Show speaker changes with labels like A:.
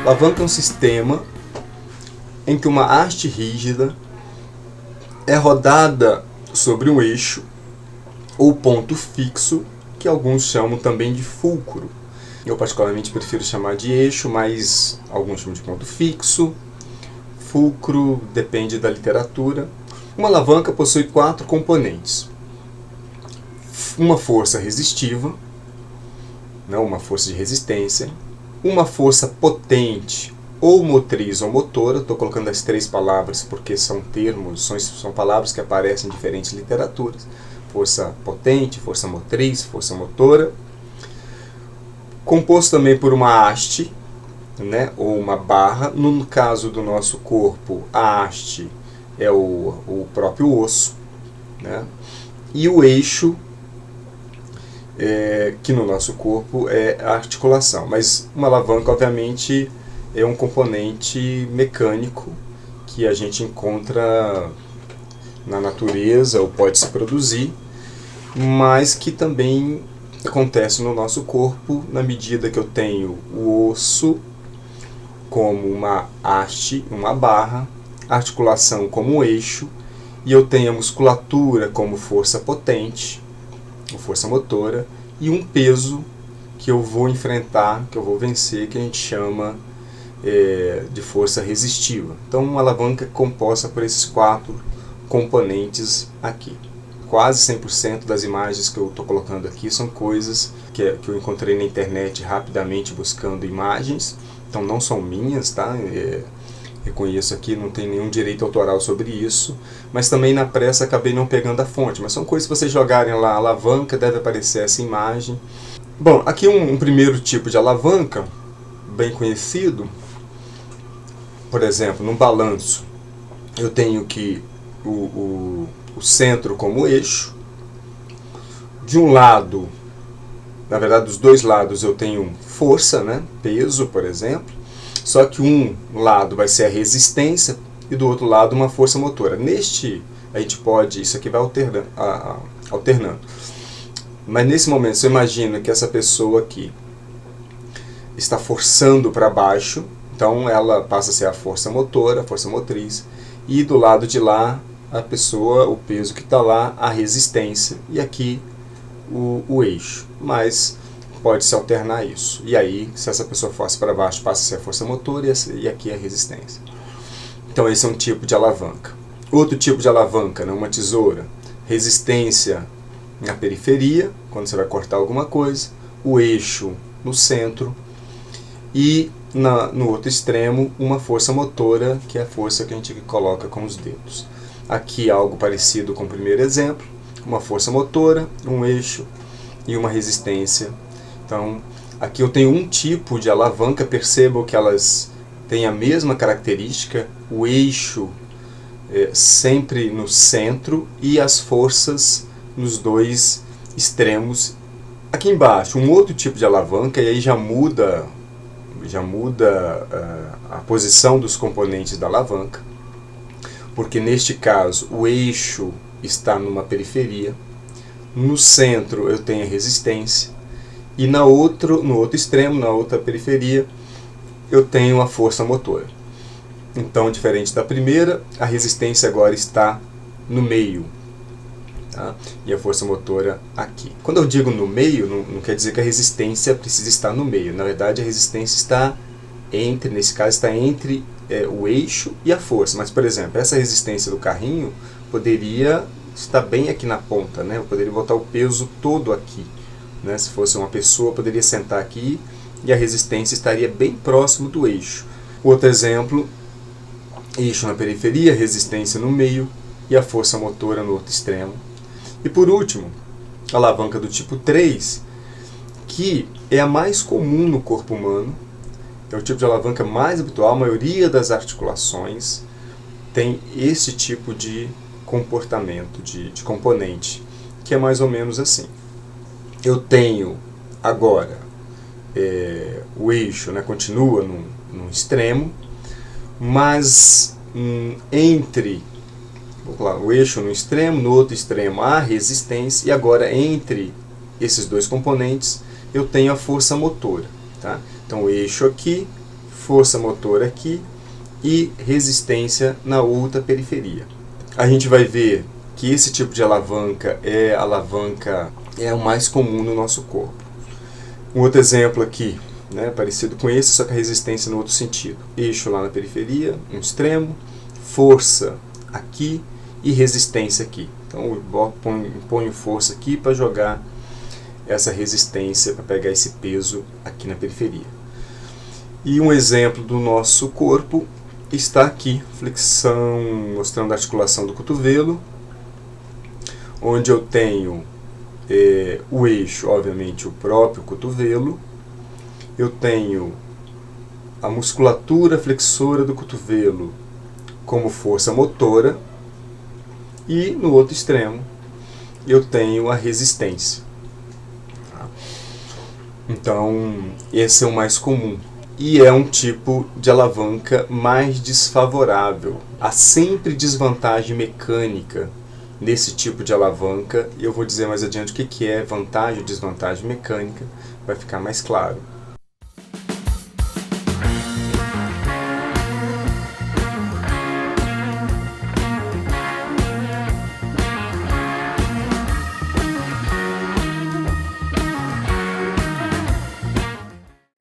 A: Alavanca é um sistema em que uma haste rígida é rodada sobre um eixo ou ponto fixo, que alguns chamam também de fulcro. Eu particularmente prefiro chamar de eixo, mas alguns chamam de ponto fixo. Fulcro depende da literatura. Uma alavanca possui 4 componentes. Uma força resistiva, uma força de resistência, uma força potente ou motriz ou motora. Estou colocando as 3 palavras porque são termos, são palavras que aparecem em diferentes literaturas. Força potente, força motriz, força motora. Composto também por uma haste, ou uma barra. No caso do nosso corpo, a haste é o próprio osso, e o eixo, que no nosso corpo é a articulação. Mas uma alavanca, obviamente, é um componente mecânico que a gente encontra na natureza ou pode se produzir, mas que também acontece no nosso corpo na medida que eu tenho o osso como uma haste, uma barra, a articulação como um eixo, e eu tenho a musculatura como força potente, ou força motora, e um peso que eu vou enfrentar, que eu vou vencer, que a gente chama de força resistiva. Então, uma alavanca é composta por esses 4 componentes aqui. Quase 100% das imagens que eu estou colocando aqui são coisas que eu encontrei na internet rapidamente buscando imagens. Então não são minhas, tá? Reconheço aqui, não tem nenhum direito autoral sobre isso. Mas também na pressa acabei não pegando a fonte. Mas são coisas que vocês jogarem lá, alavanca, deve aparecer essa imagem. Bom, aqui um primeiro tipo de alavanca, bem conhecido. Por exemplo, no balanço, eu tenho que o centro como eixo. De um lado, na verdade dos dois lados eu tenho força, peso, por exemplo. Só que um lado vai ser a resistência e do outro lado uma força motora. Neste, a gente pode, isso aqui vai alternando. Mas nesse momento, você imagina que essa pessoa aqui está forçando para baixo, então ela passa a ser a força motora, a força motriz, e do lado de lá, a pessoa, o peso que está lá, a resistência, e aqui o eixo. Mas pode-se alternar isso. E aí, se essa pessoa força para baixo, passa a ser a força motora e aqui a resistência. Então esse é um tipo de alavanca. Outro tipo de alavanca, uma tesoura, resistência na periferia, quando você vai cortar alguma coisa, o eixo no centro, e no outro extremo, uma força motora, que é a força que a gente coloca com os dedos. Aqui algo parecido com o primeiro exemplo, uma força motora, um eixo e uma resistência. Então, aqui eu tenho um tipo de alavanca, percebam que elas têm a mesma característica, o eixo sempre no centro e as forças nos dois extremos. Aqui embaixo, um outro tipo de alavanca, e aí já muda a posição dos componentes da alavanca, porque neste caso o eixo está numa periferia, no centro eu tenho a resistência, e no outro extremo, na outra periferia, eu tenho a força motora. Então, diferente da primeira, a resistência agora está no meio, tá? E a força motora aqui. Quando eu digo no meio, não quer dizer que a resistência precisa estar no meio. Na verdade, a resistência está nesse caso, está entre o eixo e a força. Mas, por exemplo, essa resistência do carrinho poderia estar bem aqui na ponta, Eu poderia botar o peso todo aqui, Se fosse uma pessoa, poderia sentar aqui e a resistência estaria bem próximo do eixo. Outro exemplo, eixo na periferia, resistência no meio e a força motora no outro extremo. E por último, a alavanca do tipo 3, que é a mais comum no corpo humano, é o tipo de alavanca mais habitual. A maioria das articulações tem esse tipo de comportamento, de componente, que é mais ou menos assim. Eu tenho agora o eixo, continua num extremo, mas entre o eixo no extremo, no outro extremo a resistência, e agora entre esses dois componentes eu tenho a força motora, tá? Então o eixo aqui, força motora aqui e resistência na outra periferia. A gente vai ver que esse tipo de alavanca é o mais comum no nosso corpo. Um outro exemplo aqui, né, parecido com esse, só que a resistência no outro sentido. Eixo lá na periferia, um extremo, força aqui e resistência aqui. Então eu ponho força aqui para jogar essa resistência, para pegar esse peso aqui na periferia. E um exemplo do nosso corpo está aqui, flexão, mostrando a articulação do cotovelo, onde eu tenho o eixo, obviamente o próprio cotovelo, eu tenho a musculatura flexora do cotovelo como força motora, e no outro extremo eu tenho a resistência. Então esse é o mais comum. E é um tipo de alavanca mais desfavorável. Há sempre desvantagem mecânica nesse tipo de alavanca, e eu vou dizer mais adiante o que é vantagem ou desvantagem mecânica, vai ficar mais claro.